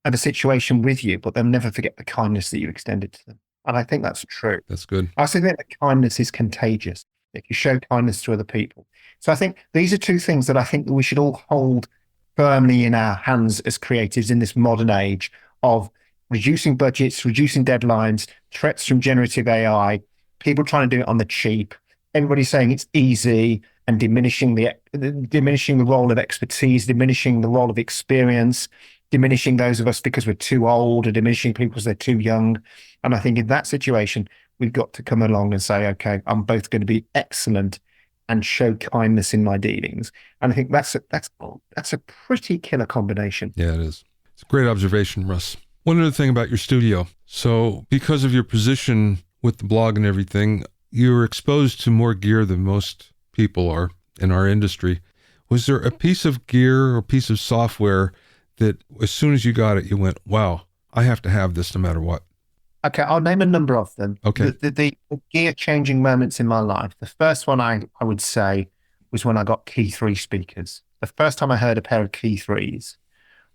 of a situation with you, but they'll never forget the kindness that you extended to them. And I think that's true. That's good. I also think that kindness is contagious if you show kindness to other people. So I think these are two things that I think that we should all hold firmly in our hands as creatives in this modern age of reducing budgets, reducing deadlines, threats from generative AI, people trying to do it on the cheap, everybody saying it's easy, and diminishing the role of expertise, diminishing the role of experience, diminishing those of us because we're too old, or diminishing people because they're too young. And I think in that situation, we've got to come along and say, okay, I'm both going to be excellent and show kindness in my dealings. And I think that's a pretty killer combination. Yeah, it is. It's a great observation, Russ. One other thing about your studio. So because of your position with the blog and everything, you're exposed to more gear than most people are in our industry. Was there a piece of gear or piece of software that as soon as you got it, you went, wow, I have to have this no matter what? Okay, I'll name a number of them. Okay. The gear changing moments in my life. The first one I would say was when I got Key 3 speakers. The first time I heard a pair of Key 3s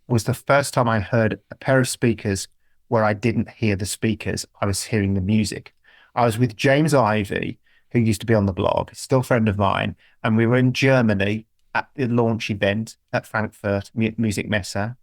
was the first time I heard a pair of speakers where I didn't hear the speakers. I was hearing the music. I was with James Ivey, who used to be on the blog, still a friend of mine, and we were in Germany at the launch event at Frankfurt Music Messe.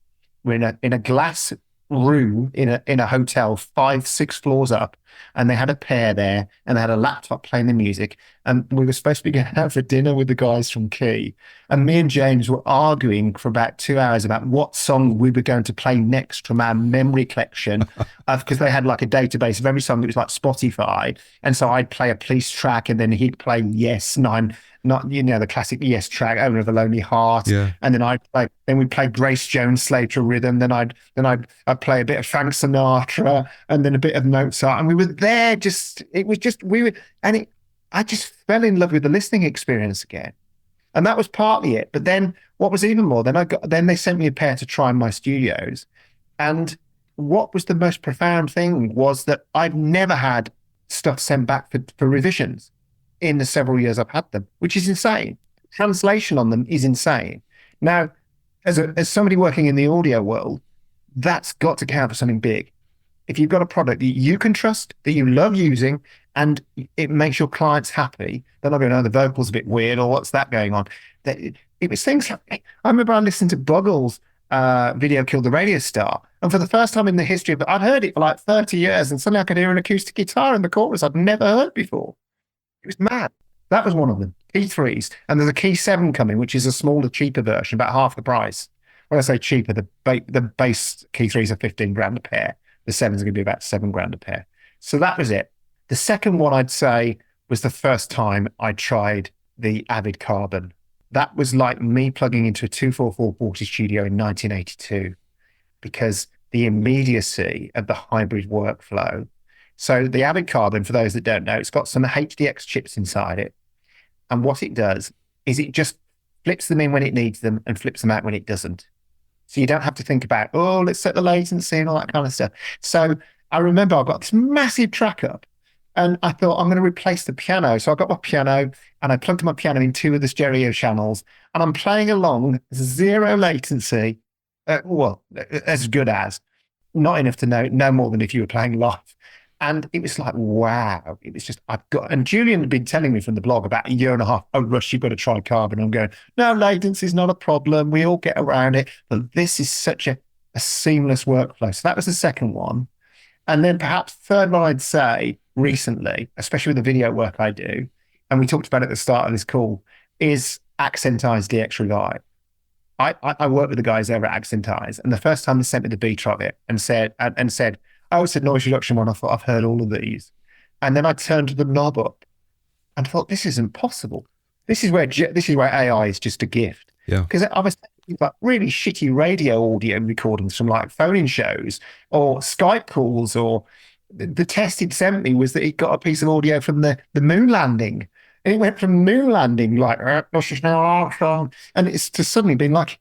We're in a glass room in a hotel 5-6 floors up, and they had a pair there, and they had a laptop playing the music, and we were supposed to be going out for dinner with the guys from Key, and me and James were arguing for about 2 hours about what song we were going to play next from our memory collection, because they had like a database of every song that was like Spotify, and so I'd play a Police track, and then he'd play Yes, and I'm not, the classic Yes track, Owner of a Lonely Heart. Yeah. And then we'd play Grace Jones, Slave to Rhythm. Then I'd play a bit of Frank Sinatra and then a bit of Mozart. And we were there I just fell in love with the listening experience again. And that was partly it. But then what was even more, then they sent me a pair to try in my studios. And what was the most profound thing was that I've never had stuff sent back for revisions in the several years I've had them, which is insane. Translation on them is insane. Now, as somebody working in the audio world, that's got to count for something big. If you've got a product that you can trust, that you love using, and it makes your clients happy, they're not going, oh, the vocal's a bit weird, or what's that going on? It was things like, I remember I listened to Buggles' Video Killed the Radio Star, and for the first time in the history of it, I'd heard it for like 30 years, and suddenly I could hear an acoustic guitar in the chorus I'd never heard before. It was mad. That was one of them. Key 3s. And there's a Key 7 coming, which is a smaller, cheaper version, about half the price. When I say cheaper, the base Key 3s are 15 grand a pair. The 7s are going to be about 7 grand a pair. So that was it. The second one I'd say was the first time I tried the Avid Carbon. That was like me plugging into a 24440 studio in 1982, because the immediacy of the hybrid workflow. So the Avid Carbon, for those that don't know, it's got some HDX chips inside it. And what it does is it just flips them in when it needs them and flips them out when it doesn't. So you don't have to think about, oh, let's set the latency and all that kind of stuff. So I remember I got this massive track up and I thought, I'm going to replace the piano. So I got my piano and I plugged my piano in 2 of the stereo channels and I'm playing along, 0 latency. Well, as good as, not enough to know, no more than if you were playing live. And it was like, wow, it was just, and Julian had been telling me from the blog about a year and a half, oh, Russ, you've got to try Carbon. I'm going, no, latency is not a problem. We all get around it. But this is such a seamless workflow. So that was the second one. And then perhaps third one I'd say recently, especially with the video work I do, and we talked about it at the start of this call, is Accentize DX Revive. I work with the guys over at Accentize, and the first time they sent me the beta of it and said, oh, it's a noise reduction one. I thought, I've heard all of these. And then I turned the knob up and thought, this isn't possible. This is where AI is just a gift. Yeah. Because I was thinking about really shitty radio audio recordings from like phone-in shows or Skype calls, or the test he'd sent me was that he got a piece of audio from the moon landing. And it went from moon landing like, and it's to suddenly being like,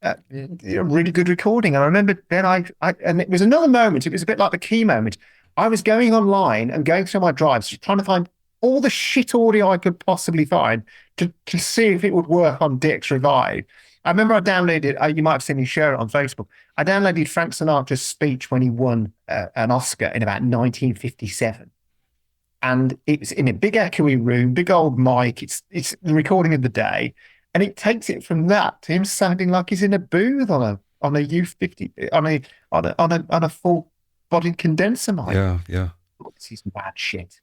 a really good recording. And I remember then and it was another moment. It was a bit like the Key moment. I was going online and going through my drives, trying to find all the shit audio I could possibly find to see if it would work on DX Revive. I remember I downloaded, you might have seen me share it on Facebook. I downloaded Frank Sinatra's speech when he won an Oscar in about 1957. And it's in a big echoey room, big old mic. It's the recording of the day. And it takes it from that to him sounding like he's in a booth on a U50 on a full-bodied condenser mic. Yeah. This is bad shit,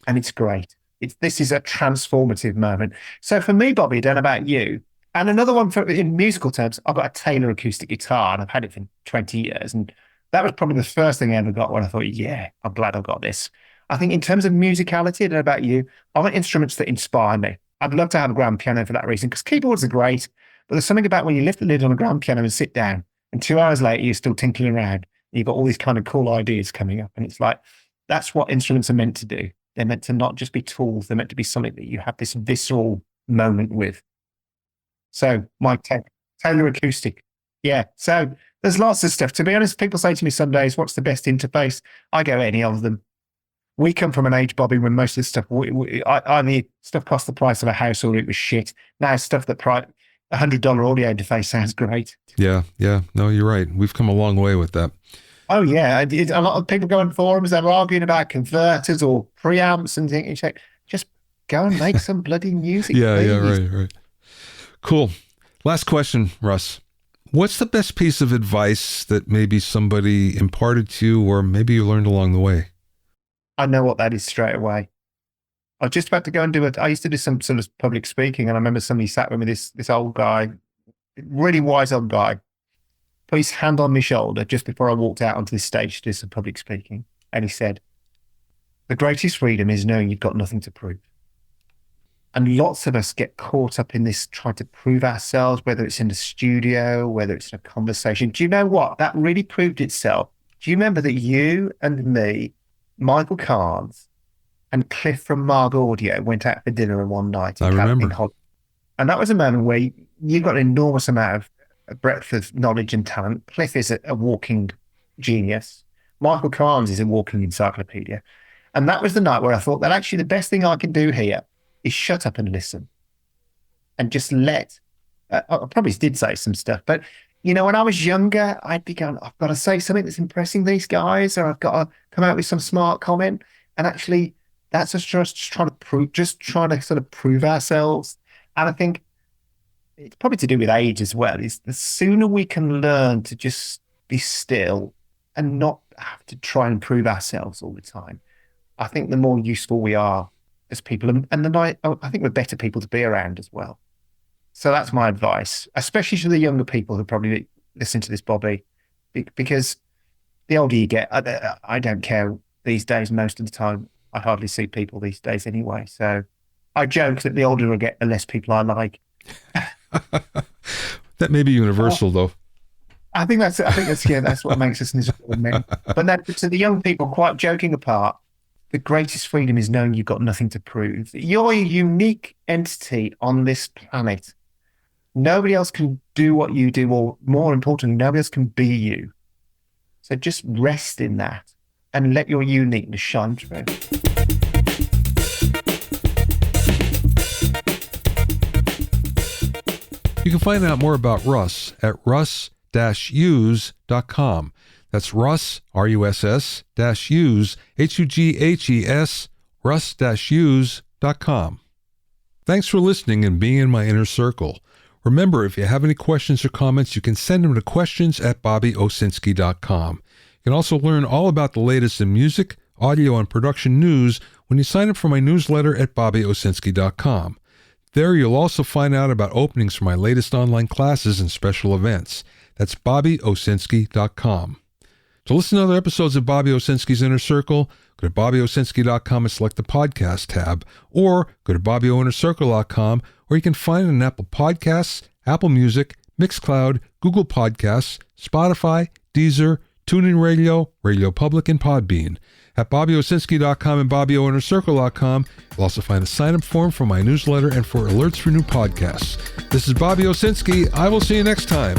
and it's great. This is a transformative moment. So for me, Bobby, I don't know about you. And another one in musical terms, I've got a Taylor acoustic guitar, and I've had it for 20 years, and that was probably the first thing I ever got when I thought, yeah, I'm glad I've got this. I think in terms of musicality, I don't know about you, I want instruments that inspire me. I'd love to have a grand piano for that reason, because keyboards are great, but there's something about when you lift the lid on a grand piano and sit down, and 2 hours later, you're still tinkling around. You've got all these kind of cool ideas coming up. And it's like, that's what instruments are meant to do. They're meant to not just be tools. They're meant to be something that you have this visceral moment with. So my Taylor acoustic. Yeah. So there's lots of stuff. To be honest, people say to me some days, what's the best interface? I go any of them. We come from an age, Bobby, when most of this stuff, either stuff cost the price of a house or it was shit. Now stuff that $100 audio interface sounds great. Yeah. No, you're right. We've come a long way with that. Oh, yeah. A lot of people go on forums, they're arguing about converters or preamps and things. Just go and make some bloody music. Yeah, right. Cool. Last question, Russ. What's the best piece of advice that maybe somebody imparted to you or maybe you learned along the way? I know what that is straight away. I was just about to go and I used to do some sort of public speaking, and I remember somebody sat with me, this old guy, really wise old guy, put his hand on my shoulder just before I walked out onto this stage to do some public speaking. And he said, the greatest freedom is knowing you've got nothing to prove. And lots of us get caught up in this trying to prove ourselves, whether it's in the studio, whether it's in a conversation. Do you know what? That really proved itself. Do you remember that you and me, Michael Carnes, and Cliff from Marg Audio went out for dinner one night? I remember. And that was a moment where you got an enormous amount of breadth of knowledge and talent. Cliff is a walking genius. Michael Carnes is a walking encyclopedia. And that was the night where I thought that actually the best thing I can do here is shut up and listen and just let, I probably did say some stuff, but when I was younger, I'd be going, I've got to say something that's impressing these guys, or I've got to come out with some smart comment. And actually that's just trying to sort of prove ourselves. And I think it's probably to do with age as well, is the sooner we can learn to just be still and not have to try and prove ourselves all the time, I think the more useful we are as people, and then I think we're better people to be around as well. So that's my advice, especially to the younger people who probably listen to this, Bobby, because the older you get, I don't care these days. Most of the time, I hardly see people these days anyway. So I joke that the older I get, the less people I like. That may be universal, though. I think that's what makes us miserable men. But then to the young people, quite joking apart, the greatest freedom is knowing you've got nothing to prove. You're a unique entity on this planet. Nobody else can do what you do, or more importantly, nobody else can be you. So just rest in that and let your uniqueness shine through. You can find out more about Russ at russ-hughes.com. That's Russ, R-U-S-S, Hughes, H-U-G-H-E-S, russ-hughes.com. Thanks for listening and being in my inner circle. Remember, if you have any questions or comments, you can send them to questions@bobbyowsinski.com. You can also learn all about the latest in music, audio, and production news when you sign up for my newsletter at bobbyowsinski.com. There you'll also find out about openings for my latest online classes and special events. That's bobbyowsinski.com. To listen to other episodes of Bobby Owsinski's Inner Circle, go to bobbyowsinski.com and select the podcast tab, or go to bobbyowinnercircle.com, where you can find it on Apple Podcasts, Apple Music, Mixcloud, Google Podcasts, Spotify, Deezer, TuneIn Radio, Radio Public, and Podbean. At bobbyowsinski.com and bobbyowinnercircle.com, you'll also find a sign-up form for my newsletter and for alerts for new podcasts. This is Bobby Owsinski. I will see you next time.